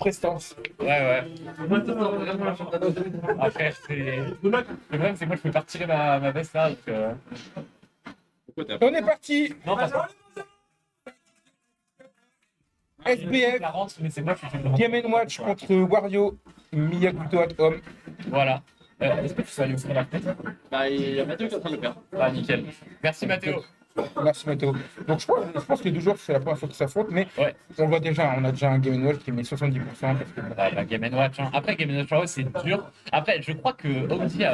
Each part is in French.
prestance. Ouais. Après, le problème, c'est que moi, je peux pas retirer ma veste là. Donc, On est parti. Non, parce que SBF, la rentre, mais c'est moi qui fais le Game & Watch contre Wario, Miyakuto at home. Voilà. Est-ce que tu sais aller ouvrir la fenêtre? Bah, il y a Mathieu qui est en train de le faire. Ah, nickel. Merci, Mathéo. Merci Mathéo. Donc je pense que les deux joueurs c'est la première fois qu'ils s'affrontent, mais Ouais. on voit déjà, on a déjà un Game & Watch qui met 70% parce que Bah, Game & Watch. Hein. Après, Game & Watch, c'est dur. Après, je crois que Omdi a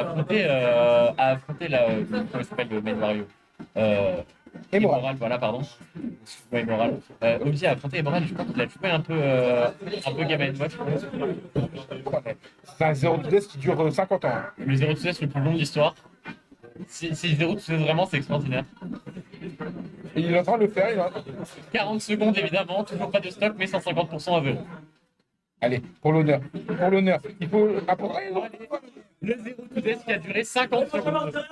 affronté la. Comment il s'appelle le main Wario Emerald. Voilà, pardon. Ouais, Emerald. Omdi a affronté Emerald, je crois qu'il a joué un peu Game & Watch. C'est un 0 to death qui dure 50 ans. Le 0 to death le plus long de l'histoire. Si 0 to death vraiment, c'est extraordinaire. Et il est en train de le faire, il a... 40 secondes évidemment, toujours pas de stock, mais 150% à vélo. Allez, pour l'honneur. Pour l'honneur. Il faut apporter. Le 0 to death qui a duré 50 secondes.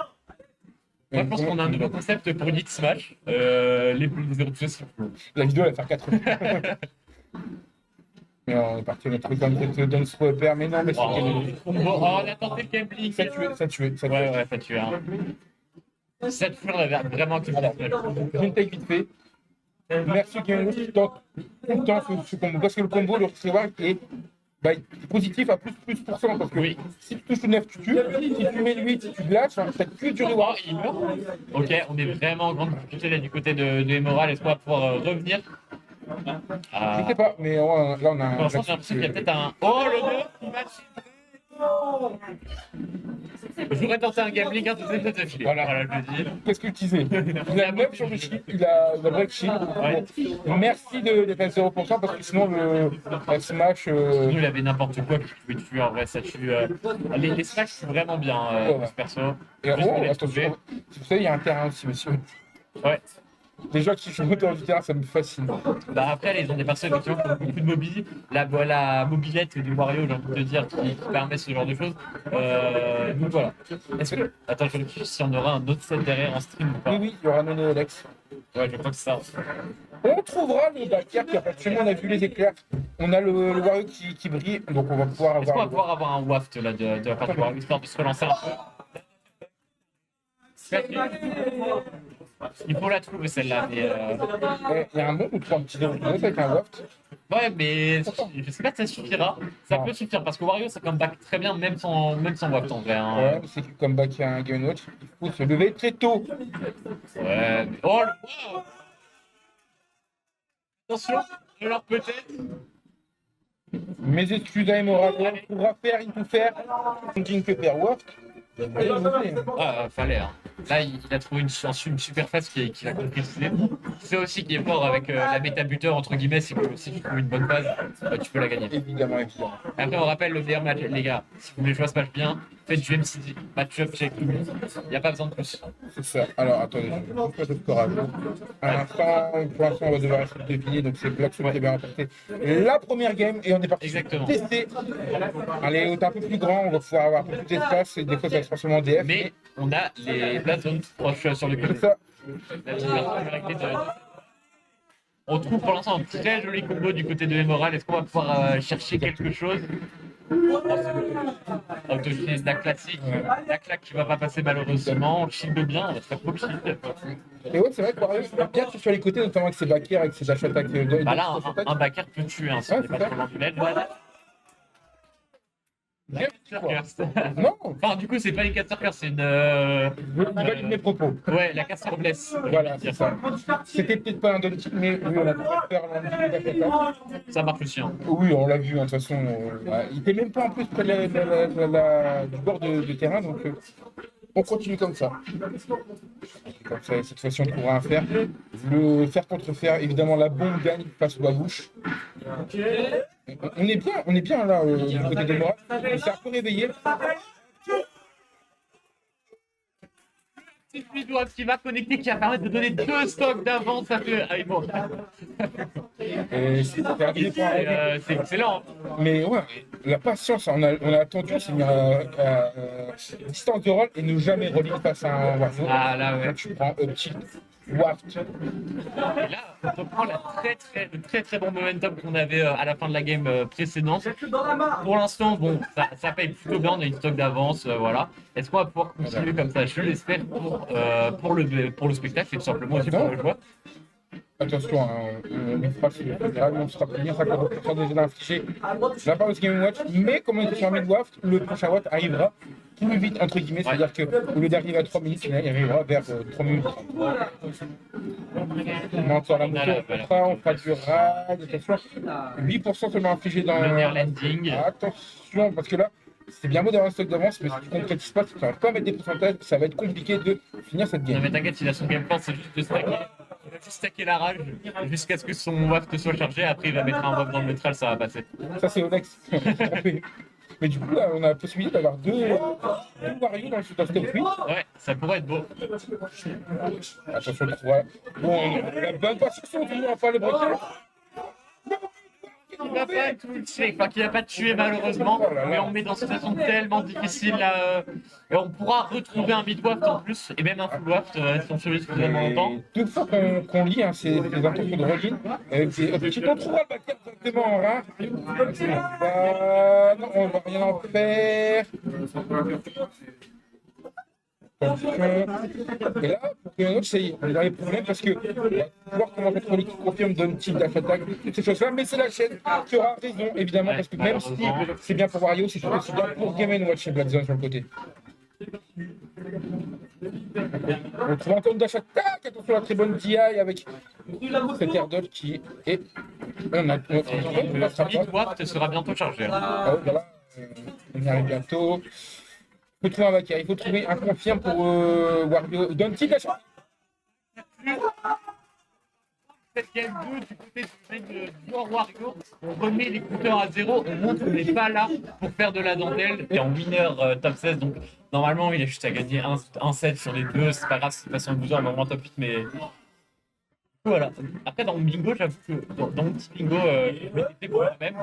Moi, je pense qu'on a un nouveau concept pour Elite Smash. Les 0 to death, c'est plus long. La vidéo elle va faire 4 heures. Mais on est parti, notre truc de Dance Repère, mais non, mais c'est Oh, on a tenté le gameplay. ça tué. Ouais, ça tue. Hein. Ça tue, on avait vraiment que Alors, je une take vite fait. Merci Game Watch qui tente tout le temps ce combo. Parce que le combo, le recevoir est positif à plus %. Parce que Oui. si tu touches le 9, tu tues. Si tu mets le 8, tu glaces. Hein, t'as que du reward. Il meurt. Ok, on est vraiment en grande difficulté là du côté de Emerald. Est-ce qu'on va pouvoir revenir? Je sais pas, mais là on a Pour l'instant, j'ai l'impression qu'il y a peut-être un. Oh, le 9 qui va Je voudrais tenter un game link, c'est peut-être affilé. Voilà, je le dis. Qu'est-ce que tu disais? Il a 9 sur le shield, il a le break shield. Ouais. Merci de faire 0% parce que sinon le Smash. Sinon, il avait n'importe quoi qui pouvait tuer. En vrai, ça tue. Les Smash, c'est vraiment bien, ce perso. Et Juste oh, les attention, trouver. vous savez, il y a un terrain aussi, monsieur. Ouais. Les gens qui jouent autour du terrain, ça me fascine. Bah après, ils ont des persos effectivement qui ont beaucoup de mobilité. La mobilette du Wario, j'ai envie de te dire, qui permet ce genre de choses. Donc voilà. Est-ce que. Attends, je réfléchis si on aura un autre set derrière en stream ou pas. Oui, il y aura Nono Alex. Ouais, je crois que c'est ça. On trouvera le backer qui actuellement on a vu les éclairs. On a le Wario qui brille, donc on va pouvoir Est-ce qu'on va avoir. pouvoir avoir un waft là de la part du Wario, histoire de se relancer un peu? Il faut la trouver celle-là, mais Il y a un monde où tu prends un petit déroulé avec un waft. ouais, mais je sais pas si ça suffira. Ça peut suffire parce que Wario ça comeback très bien même sans waft en vrai. Hein. Ouais, mais c'est que comme back il y a un Game Watch, il faut se lever très tôt. Ouais. Mais... Oh le... wow. Attention, alors peut-être. Mes excuses à Emerald, on pourra faire, il faut faire. King Paperwork. Allez, vas-y. Ah, fallait. Hein. Là, il a trouvé une superface qu'il a concrétisée. C'est aussi qui est fort avec la méta buteur entre guillemets, c'est que si tu trouves une bonne base, tu peux la gagner. Évidemment. Après, on rappelle le meilleur match, les gars. Si vous voulez jouer à ce match bien, faites du MCD, match-up check. Il n'y a pas besoin de plus. C'est ça. Alors, attendez, je vais pas de score à jour. À l'instant, pour l'instant, on va devoir essayer de deviner. Donc, c'est Blackstone qui a bien remporté la première game et on est parti Exactement. tester. Allez, on est un peu plus grand, on va pouvoir avoir un peu plus d'espace et des fois, ça va se transformer en DF. Mais on a les plateformes proches sur le côté. C'est ça. La particularité de... On trouve pour l'instant un très joli combo du côté de Emerald. Est-ce qu'on va pouvoir chercher quelque chose? Autochine, Dak classique. Dak qui va pas passer malheureusement. Shield bien, on va se faire pop shield. Et ouais, c'est vrai que Wario, c'est bien que sur les côtés, notamment avec ses backers, avec ses dash attaques. Bah là, un backer peut tuer hein, si on n'est pas trop loin du LED. Non, Enfin, du coup, c'est pas les casseurs cœur, c'est une. je valide mes propos. Ouais, la casseur blesse. Voilà, c'est ça. C'était peut-être pas un don type, mais oui, on a pu faire un Ça marche aussi. Hein. Oui, on l'a vu, hein, de toute façon. Il était même pas en plus près du bord de terrain, donc on continue comme ça. Comme ça, cette fois-ci, on trouvera un fer. Le fer contre fer, évidemment, la bombe gagne face à la bouche. On est bien là, du côté de moi. On s'est un peu réveillé. C'est Fluidwap qui va connecter, qui va permettre de donner 2 stocks d'avance. Ça fait. Ah, bon. C'est excellent. Mais ouais, la patience, on a attendu, c'est mis à distance de roll et ne jamais relier face à un Wario. Ah là, ouais. Donc, tu prends up tilt. Waft. Et là, on reprend le très bon momentum qu'on avait à la fin de la game précédente. Pour l'instant, bon, ça paye plutôt bien, on a une stock d'avance, voilà. Est-ce qu'on va pouvoir continuer comme ça? Je l'espère pour le spectacle et tout simplement aussi pour le joueur. Attention, on fera généralement on sera prévenir 50% des jeux infligés de la part de ce Game Watch, mais comme on était sur un mid waft, le prochain watt arrivera plus vite, entre guillemets, c'est-à-dire qu'au lieu d'arriver à 3 minutes, il arrivera vers 3 minutes. On entend la moto, on fera du ride, attention, 8% seulement infligé dans Le near landing. Attention, parce que là, c'est bien beau d'avoir un stock d'avance, mais si tu ne concrétises pas, si tu n'arrives pas à mettre des pourcentages, ça va être compliqué de finir cette game. Non mais t'inquiète, il a son game plan, c'est juste de stacker. Il va juste stacker la rage jusqu'à ce que son waft soit chargé. Après, il va mettre un waft dans le neutral, ça va passer. Ça, c'est Onex. Mais du coup, là, on a la possibilité d'avoir deux Wario dans ce top 8. Ouais, ça pourrait être beau. Attention, voilà. Bon, la bonne position, tout le monde va faire le breaking. Il va pas toucher, enfin qu'il va pas tuer malheureusement, mais on met dans une situation tellement difficile là. Et on pourra retrouver un mid-waft en plus, et même un full-waft si on survit suffisamment longtemps. Deux fois qu'on lit ces intentions de roll-in, avec des objectifs, on trouvera le backer directement en rare. Non, on va rien en faire. Et là, pour que autre, on est dans les problèmes parce que voir comment contrôler qui confirme donne type d'attaque, toutes ces choses-là, mais c'est la chaîne qui aura raison, évidemment, parce que même si c'est bien pour Wario, c'est surtout aussi bien pour Game & Watch et Black Zone sur le côté. On trouve encore une dash attack, attention à la très bonne DI avec cet air dodge qui est. On Le mid-waft sera bientôt chargé. Ah, voilà, on y arrive bientôt. Il faut trouver un backer, il faut trouver un confirme pour Wario. Donne-t-il la chance? Cette game 2 du côté du Wario, on remet les compteurs à zéro, on montre qu'on n'est pas là pour faire de la dentelle. Et en winner top 16, donc normalement il a juste à gagner un set sur les deux, c'est pas grave s'il passe en loser, normalement top 8, mais voilà. Après dans mon bingo, j'avoue que dans mon petit bingo, je m'étais pour moi-même,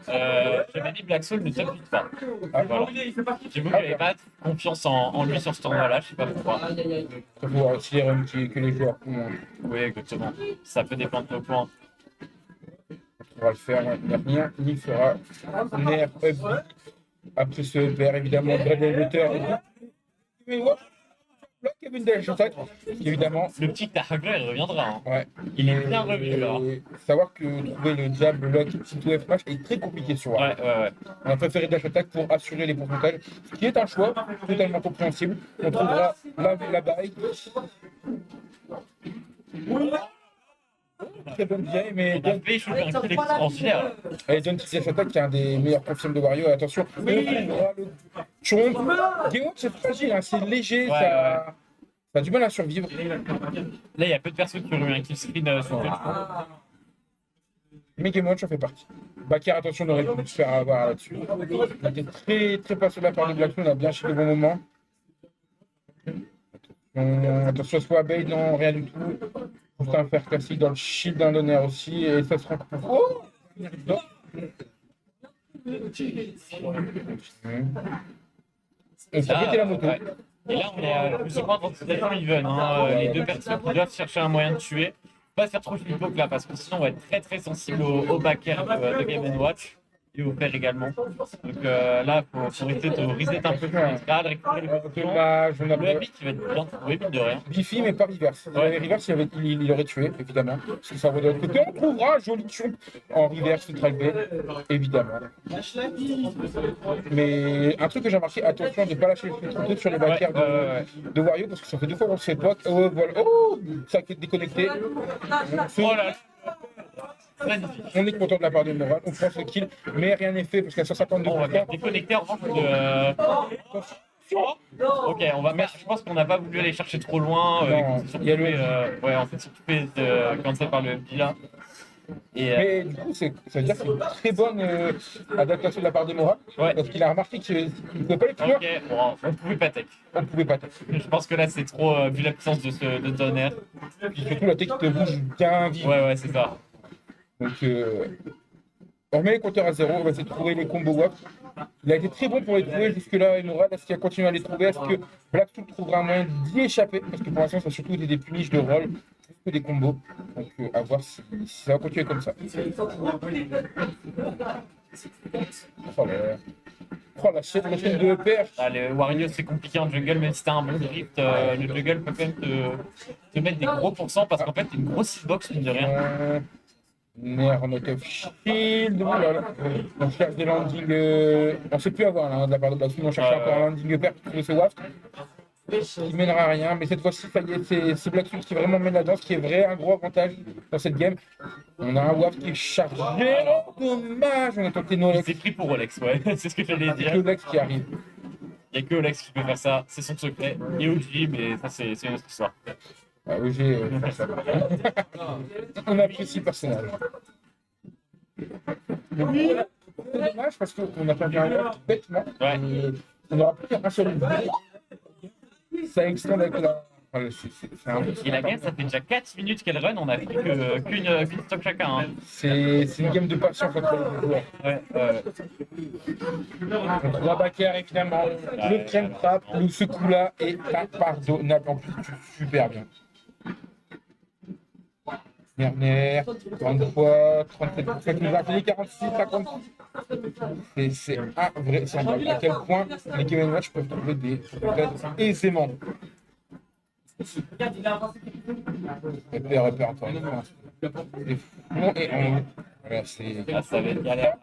j'avais mis Black Soul ne top 8 pas. Voilà. J'avoue que j'avais pas confiance en lui sur ce tournoi-là, je sais pas pourquoi. Il faut voir aussi les runs que les joueurs font. Oui, exactement. Ça peut dépendre de nos points. On va le faire, rien n'y fera. Nerf, up. Après ce père, évidemment, Bradley Luther. Mais ouais, là, Kevin Dash, évidemment. Le petit Taragler, il reviendra. Hein. Ouais. Il est bien revenu là. Savoir que trouver le jab, le lock, C2F match est très compliqué sur Wario. Ouais. On a préféré dash attack pour assurer les pourcentages, ce qui est un choix totalement compréhensible. On trouvera la baille. Très bonne vieille, mais On a fait chauffer un kill extraordinaire. et John Dash Attack qui est un des meilleurs confirmes de Wario. Attention, on trouvera le chomp. Game c'est fragile, hein, c'est léger, ça a du mal à survivre. Là, il y a peu de personnes qui ont eu un kill screen sur Twitch. Mais Game Watch en fait partie. Bakar, attention, on aurait pu se faire avoir là-dessus. Il était très passé de la part de Black Moon, on a bien chez le bon moment. Attention, soit bait, non, rien du tout. Juste un fer classique dans le shield d'un donner aussi, et ça se rend compte. Oh non. On s'est pété la moto. Ouais. Et là, on est plus ou moins dans une situation even. Hein. Les deux personnes qui doivent chercher un moyen de tuer. Pas se faire trop flippoke là, parce que sinon on va être très sensible au backer de Game & Watch. Et au père également. Donc là, il faut essayer de reset un peu le neutral, récupérer les positions. Le habit qui va être bien trouvé, mine de rien. Biffy, mais pas reverse. Si avait reverse, il aurait tué, évidemment. Parce que ça va de l'autre côté. On trouvera un joli chomp en reverse, neutral B, évidemment. Mais un truc que j'ai remarqué, attention de ne pas lâcher le truc sur les backers de Wario, parce que ça fait 2 fois qu'on se fait pote. Oh, voilà. Oh, ça a été déconnecté. Oh là là. Magnifique. On est content de la part de Moral, on prend ce kill, mais rien n'est fait parce qu'à 152%. On va déconnecter en revanche Ok, on va mettre. Je pense qu'on n'a pas voulu aller chercher trop loin. Il y a le ouais, on s'est s'occuper de commencer par le bilan. Mais du coup, ça veut dire que c'est une très bonne adaptation de la part de Moral, parce qu'il a remarqué qu'il ne pouvait pas aller plus loin. Ok, bon, on pouvait pas tech. On pouvait pas tech. Je pense que là, c'est trop vu la puissance de tonnerre. Puis surtout, la tech te bouge bien vite. Ouais, c'est ça. Donc, on remet les compteurs à zéro, on va essayer de trouver les combos WAP. Il a été très bon pour les trouver jusque-là, et Moral, est-ce qu'il va continuer à les trouver? Est-ce que Blackstool trouvera un moyen d'y échapper? Parce que pour l'instant, ça a surtout été des puniches de rôle que des combos. Donc à voir si ça va continuer comme ça. Oh la chaîne de perche. Ah, le Wario, c'est compliqué en jungle, même si t'as un bon drift, le jungle peut quand même te mettre des gros pourcents parce qu'en fait, t'es une grosse hitbox, mine de rien. Nerf not of shield. Oh là là. On cherche des landings. On sait plus avoir là, de la part de Blackstone. On cherche encore un landing perche pour ce waft. Qui mènera à rien, mais cette fois-ci, ça y est, c'est Blackstone qui vraiment mène la danse, qui est vrai un gros avantage dans cette game. On a un waft qui est chargé. Oh, dommage, on a tenté Il Nolex. s'est pris pour Rolex, ouais, c'est ce que j'allais C'est dire. Nolex qui arrive. Il n'y a que Rolex qui peut faire ça, c'est son secret. Et OG, mais ça, c'est une autre histoire. Ah, OG, ça. On apprécie le personnage. C'est dommage parce qu'on a perdu un waft bêtement. Ouais. On n'aura plus qu'un seul. Ça extend avec la. C'est un... Et la game, ça fait déjà 4 minutes qu'elle run, on a fait qu'une stock chacun. Hein. C'est une game de patience entre les joueurs. Ouais, Donc, Wabaker, évidemment, le train trap, ce coup-là est impardonnable. En plus, tu super bien. Nerner, 33, 37%, nous a fait 46, 56. C'est un vrai symbole. À quel point les Game & Watch peuvent trouver des problèmes aisément. Repère, Antoine. Bon, et on... Voilà, ça va être galère.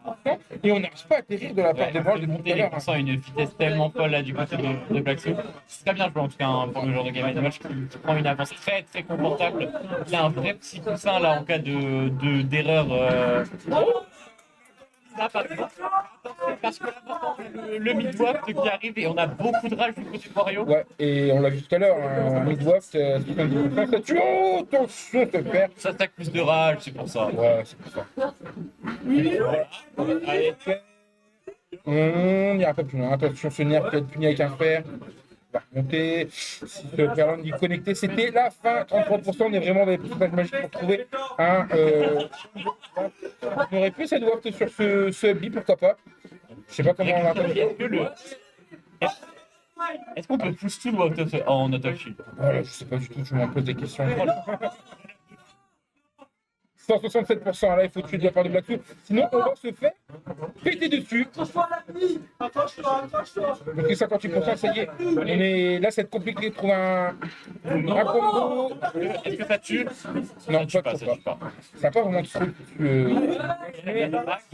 Et on n'arrive pas à atterrir de la part des branches de monter les pourcents à une vitesse tellement folle là du côté de Blackstone. C'est très bien joué en tout cas hein, pour le genre de Game & Watch qui prend une avance très très confortable. Il a un vrai petit coussin là en cas d'erreur. Là, par exemple, parce que là, le mid-waft qui arrive et on a beaucoup de rage du côté de Wario. Ouais, et on l'a vu tout à l'heure, un mid-waft, 70%, ça tue. Oh, attention, te faire. Ça attaque plus de rage, c'est pour ça. Ouais, c'est pour ça. Voilà. Allez. On ira pas plus loin. Attention, ce nerf peut être puni avec un fer. Il va remonter. Si ce Ferland est connecté, c'était la fin. 33%, on est vraiment dans les pourcentages magiques pour trouver un. On aurait pu cette waft sur ce bi, pourquoi pas. Je sais pas comment on l'a Est-ce qu'on peut push tout le en auto-shield? Voilà, je sais pas du tout, je m'en pose des questions. 167% là, il faut tuer de la part de Blackstone. Sinon, on va se faire péter dessus. Donc, 58%, ça y est. On est... Là, c'est compliqué de trouver un combo. Est-ce que ça tue? Non, ça pas tue trop. pas. Ça n'a pas vraiment de truc. De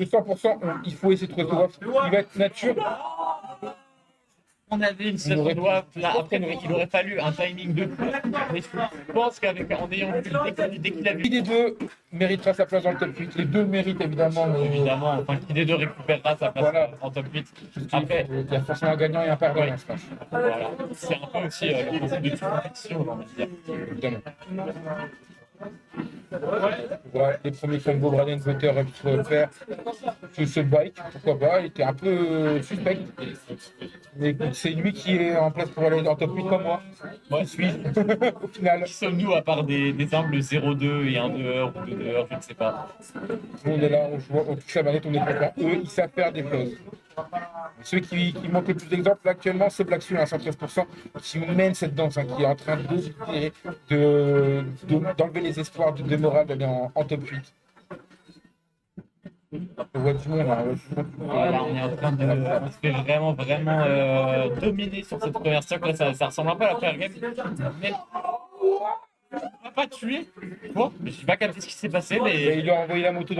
100%, il faut essayer de trouver ce waft. Il va être nature. On avait une seule doigt là. Après, il aurait fallu un timing de fou. Mais je pense qu'en ayant vu dès qu'il a vu. Qui des deux méritera sa place dans le top 8? Les deux méritent évidemment. Évidemment, enfin, qui des deux récupérera sa place en top 8. Après, il y a forcément un gagnant et un perdant dans ce match. Voilà. C'est un peu aussi le principe de toute compétition, j'ai envie de dire. Évidemment. Voilà, les premiers combos, Braden Vetter a pu se faire sur ce bike, pourquoi pas, il était un peu suspect. Mais c'est lui qui est en place pour aller en top 8 comme moi. Moi, je suis au final. Qui sommes-nous à part des humbles 0-2 et 1-2 ou 2-2, je ne sais pas. On est là, on joue, on touche la manette, on est content. Eux, ils savent faire des choses. Ceux qui montrent le plus d'exemples actuellement, c'est Blackstone à 113% qui mène cette danse, hein, qui est en train d'enlever les espoirs de morale d'aller en top 8. On voit du monde, hein, Voilà, on est en train on se fait vraiment dominer sur cette première stock. Là, ça ressemble un peu à la première game. Mais on va pas tuer. Bon, je n'ai pas capté ce qui s'est passé, Et mais. il lui a envoyé la moto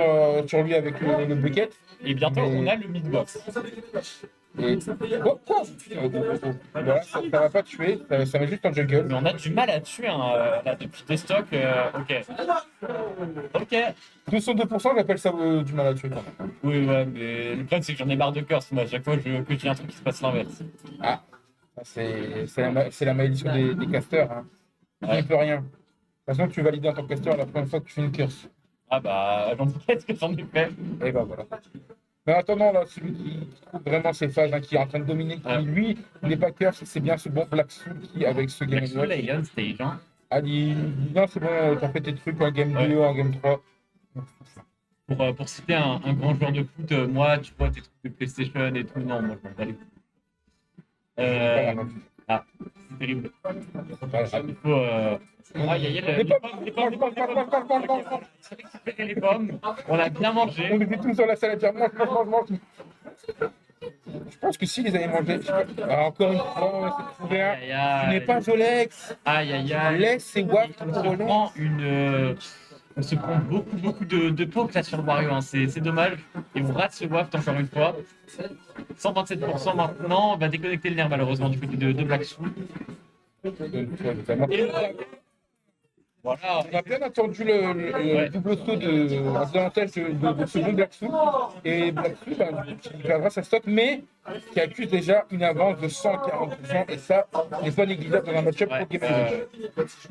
sur lui avec le bucket. Et bientôt, on a le mid-box. Et... Oh, quoi voilà, ça va pas tuer, ça met juste en jungle. Mais on a du mal à tuer là, depuis des stocks. Ok. Ok. 202%, j'appelle ça du mal à tuer quand même. Oui, ouais, mais le problème c'est que j'en ai marre de curse. Moi, à chaque fois que j'ai un truc qui se passe l'inverse. Ah, c'est la malédiction des casters. Hein. Ouais. Il peut rien. De toute façon, tu valides en tant que caster la première fois que tu fais une curse. Ah bah, qu'est-ce que j'en ai fait? Et bah voilà. Mais en attendant, là, celui qui trouve vraiment ses phases, hein, qui est en train de dominer, qui lui n'est pas curse, c'est bien ce bon Blackstone qui, avec ce game Blackstone, là, il est on stage. Hein. Ah, non, c'est bon, t'as fait tes trucs en game 2, en game 3. Pour citer un grand joueur de foot, moi, tu vois, tes trucs de PlayStation et tout, non, moi, je m'en bats les couilles. Ah, c'est terrible. C'est pas grave. Il faut. Aïe, aïe, aïe, les pommes. C'est récupérer les pommes. On a bien On mangé. était tous sur la salle à dire mange. Je pense que si les avaient mangés. Encore une fois, on s'est trouvé un. Aïe, aïe, Tu n'es pas Jolex. aïe, aïe, aïe. Laisse ces wafts On pour se Rolex. prend on se prend beaucoup de poke là sur le Wario, hein. C'est dommage. Et on rate ce waft encore une fois. 127% maintenant, on va déconnecter le nerf malheureusement du côté de Black Soul. Voilà. On a bien attendu le double saut d'avantage de ce bon Black Soul. Et Black Soul, qui gardera sa stock, mais qui accuse déjà une avance de 140%. Et ça, n'est pas négligeable dans un match-up pour Game Watch.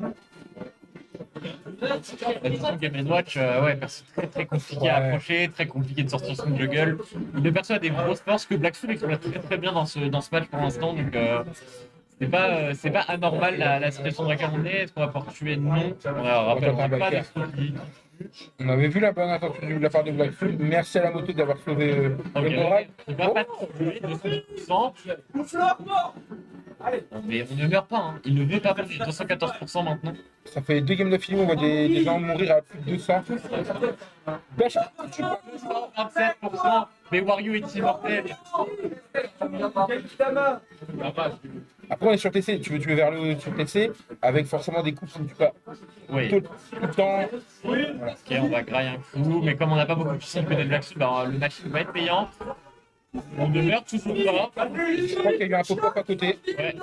La question Game Watch, ouais, perso très compliqué à approcher, très compliqué de sortir son juggle. Il ne perçoit des grosses forces que Black Soul exploite très bien dans ce match pour l'instant. Donc c'est pas anormal la situation dans laquelle on est. Est-ce qu'on va pouvoir tuer? Non. On rappelle, on n'a pas d'exploit. On avait vu la bonne intention de la part de Black Soul. Merci à la moto d'avoir sauvé le moral. On va pas tuer de 200%. Mais on ne meurt pas, hein. Il ne veut pas mourir. 214% maintenant. Ça fait 2 games de film, on voit des gens mourir à plus de 200. Dash, 27%. Mais Wario est immortel. après, on est sur TC. Tu veux vers le sur TC avec forcément des coups qui ne tuent pas Oui. tout le temps. Voilà. Ok, on va grailler un coup, mais comme on n'a pas beaucoup de puissance côté de Black Soul, bah, le match va être payant. On demeure toujours pas. Je crois qu'il y a eu un pop-up à côté. Ouais.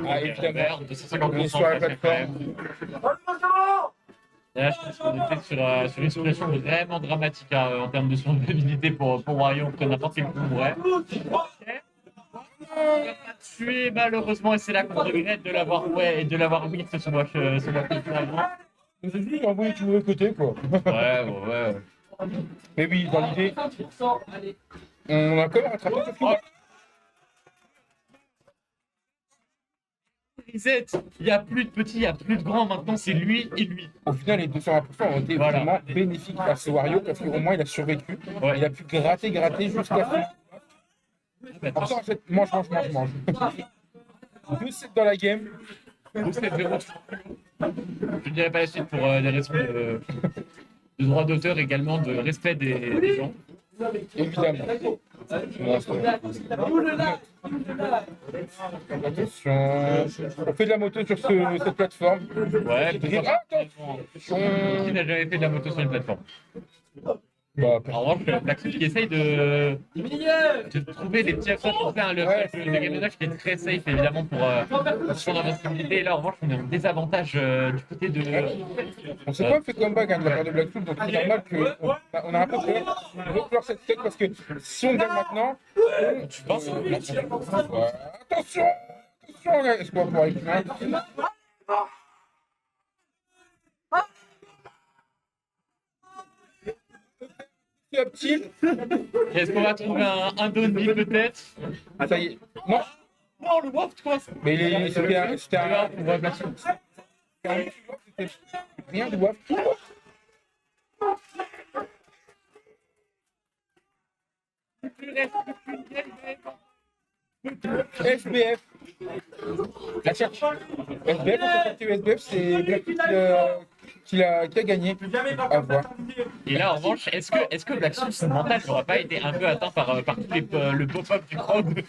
Ah, évidemment. Merde, On est 250% sur la presque, quand même. plateforme. Là, je pense qu'on était sur une situation vraiment dramatique hein, en termes de survivabilité pour Wario contre n'importe quel coup mourrait. On va pas tuer malheureusement et c'est là qu'on regrette de l'avoir whiff ce match finalement. Nous avons juste envoyé tout le côté, quoi. Ouais. Mais oui, dans l'idée, on a quand même rattrapé ce film. Reset, il n'y a plus de petits, il n'y a plus de grands, maintenant c'est lui et lui. Au final, les 220% ont été Voilà. vraiment bénéfiques à ce Wario parce qu'au moins il a survécu. Ouais. Il a pu gratter jusqu'à la fin. Attention, mange. 2-7 dans la game. 2-7-0. Je ne dirais pas la suite pour des raisons de droit d'auteur, également de respect des gens. Évidemment. Attention. On fait de la moto sur cette plateforme. Ouais, Attention. Qui n'a jamais fait de la moto sur une plateforme? Bah, En revanche, Black Soul qui essaye de trouver des petits accents pour faire le Game Watch qui est très safe évidemment pour son invincibilité. Et là, en revanche, on est en désavantage du côté de. on s'est pas fait comeback de la part de Black Soul, donc c'est normal qu'on a un peu peur de clore cette tête parce que si on gagne maintenant, Tu penses attention, est-ce qu'on va pouvoir aller plus loin? Petit. Est-ce qu'on va trouver un Donny peut-être? Ah, ça y est. Non, Non, le waft quoi. mais c'était un. On voit Black Soul. C'était rien de waf. SBF. La cherche. SBF, on s'est parti au SBF, c'est Black qui a gagné. À voir. Et là, en revanche, est-ce que Black Soul, son mental n'aurait pas été un peu atteint par le pop-up du crowd?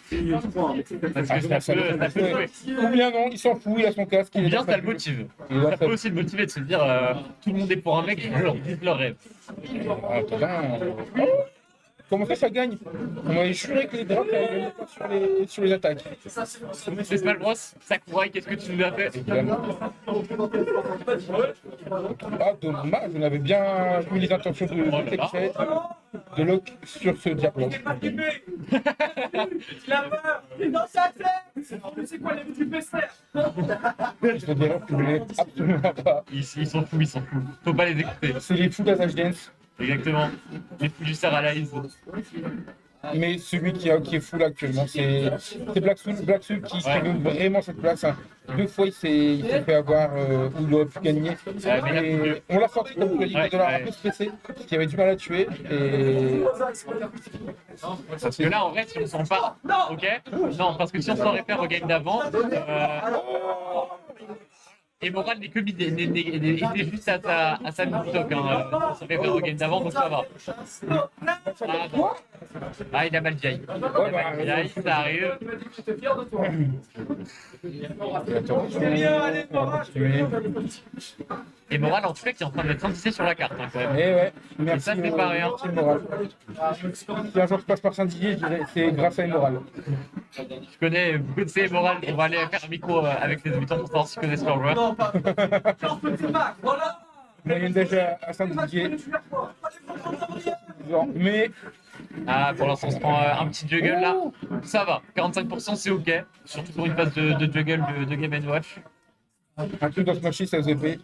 Parce que ça peut jouer. Ou bien non, il s'en fout, il a son casque. Ou bien ça le motive. Ça peut aussi le motiver de se dire tout le monde est pour un mec, je leur dis leur rêve. Comment ça gagne? On m'avait juré que les drops n'allaient pas sur les attaques. C'est Smash Bros, Sakurai, qu'est-ce que tu nous as fait? Ah, dommage, on avait bien eu les intentions de Texet, de Lock sur ce Diablo. Dans sa tête. C'est quoi les petits besters? Je veux dire que je voulais absolument pas. Ils s'en foutent. Faut pas les écouter. C'est les fous d'Azage Dance. Exactement. Les producers à l'Aïs. Mais celui qui est full actuellement, c'est Black Soul qui se réveille vraiment cette place. Hein. 2 fois, il s'est fait avoir où il aurait pu gagner. Et on l'a sorti comme tu l'as dit, un peu stressé, qui avait du mal à tuer. Et Parce que là, en vrai, si on s'en part, ok? Non, parce que si on s'en réfère au game d'avant, et Moral n'est que était juste à sa mid-stock, hein. On s'en réfère au game d'avant, donc ça va. Ah, bon. Ah, il a mal jailli. Ça arrive. Et Moral, en tout cas, qui est en train d'être indicé sur la carte, hein, quand même. Et ouais, merci. Et ça, c'est pas rien. Si un jour je passe par Saint-Didier, je dirais c'est grâce à Immoral. Je connais beaucoup de ces Moral. On va aller faire un micro avec les habitants pour savoir s'ils connaissent leurs joueurs. Non, pas. Voilà. Moyenne déjà à Saint-Didier. Mais Ah, pour l'instant, on se prend un petit juggle là. Ça va. 45%, c'est ok. Surtout pour une phase de juggle de Game & Watch. un truc dans ce match, ça vous fait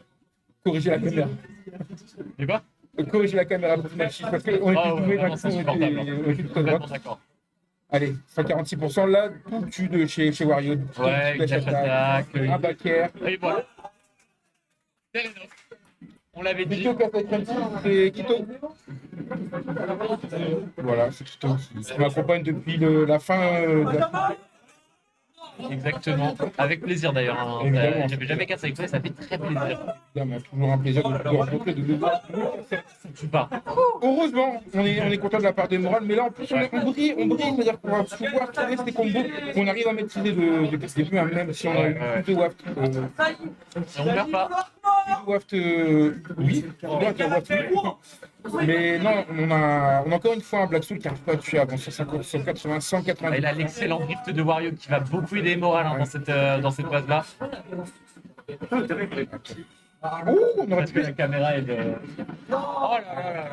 corriger la caméra. Et quoi? Corriger la caméra pour ce match, parce qu'on était doués d'un vraiment, coup, c'est on insupportable. était très Complètement droite. d'accord. Allez, 146% là, tout le tue de chez Wario. Ouais, une dash attack. Un backer. Et voilà. Fair enough. On l'avait dit. Kito qui a fait Crunchy, c'est Kito. Voilà, c'est Kito qui m'accompagne depuis la fin de la... Exactement. Avec plaisir d'ailleurs. Hein. Évidemment. J'avais jamais cassé avec toi et ça fait très plaisir. Évidemment, toujours un plaisir de le rencontrer, de le voir. Tu pars. Heureusement, on est content de la part de Moral, mais là en plus on brille, c'est-à-dire qu'on va pouvoir trouver ces combos qu'on arrive à maîtriser depuis le début, hein, même si on a eu plus de waft. Et on meurt pas. Waft, oui, on doit dire waft. Mais non, on a encore une fois un Black Soul qui n'arrive pas à tuer avant 150, 180, 190. Et là, l'excellent drift de Wario qui va beaucoup aider Moral hein, dans cette phase-là. On aurait pu, La caméra est de. Oh là là là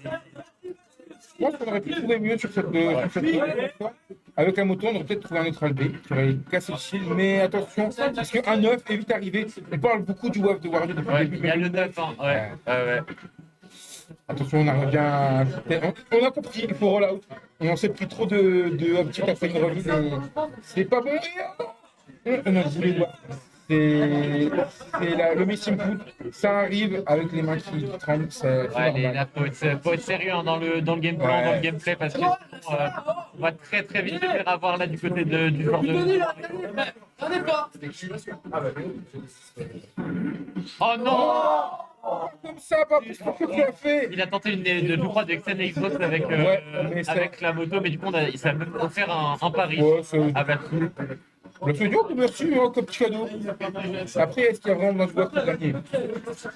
là. je pense qu'on aurait pu trouver mieux sur cette avec la moto, on aurait peut-être trouvé un neutral B qui aurait cassé le shield, mais attention, parce qu'un 9 est vite arrivé. On parle beaucoup du waft de Wario depuis le Ouais, début. il y a le 9, hein. Ouais. Attention, on arrive bien. On a compris, il faut roll out. On s'est pris trop de objectifs à faire une remise et c'est pas bon. On a voulu voir. C'est le missing put. Ça arrive avec les mains qui tremblent. C'est Ouais, normal. là, faut être sérieux hein, dans le game plan, Ouais. dans le gameplay, parce que sinon, on va très très vite se faire avoir là du côté du joueur de. Oh non! Comme ça, pas plus que tu as fait. Il a tenté je crois, d'extend Xbox avec, Ouais, mais ça- avec la moto, mais du coup, il s'est même offert un pari Ouais, c'est- à Black Soul. Le studio, merci, hein, comme petit cadeau. Après, est-ce qu'il y a vraiment dans ce boîte pour gagner?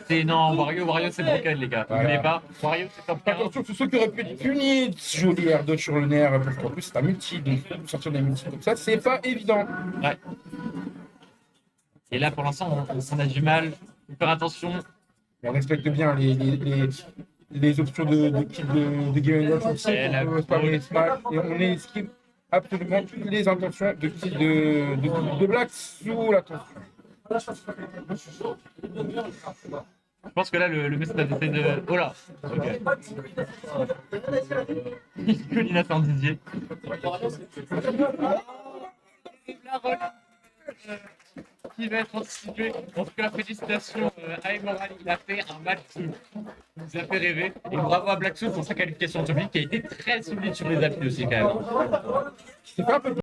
C'est non, Wario c'est broken, les gars. Voilà. N'oubliez pas, Wario c'est top 15. Attention, tous ceux qui auraient pu être punis, joli air dodge sur le nerf, parce qu'en plus c'est un multi, donc sortir des multis comme ça, c'est pas évident. Ouais. Et là, pour l'instant, on a du mal. Faut faire attention. On respecte bien les options de kill de Game & Watch aussi, Et la- on peut spammer les smash, et on esquive absolument toutes les intentions de kill de Black sous la tension. Je pense que là, le message d'essayer de. Oh là! Ok. Colina fait un Didier. La rock qui va être anticipé. En tout cas, félicitations à Immoral. Il a fait un match qui nous a fait rêver. Et bravo à Black Soul pour sa qualification en public qui a été très solide sur les appuis aussi, quand même. C'est pas un peu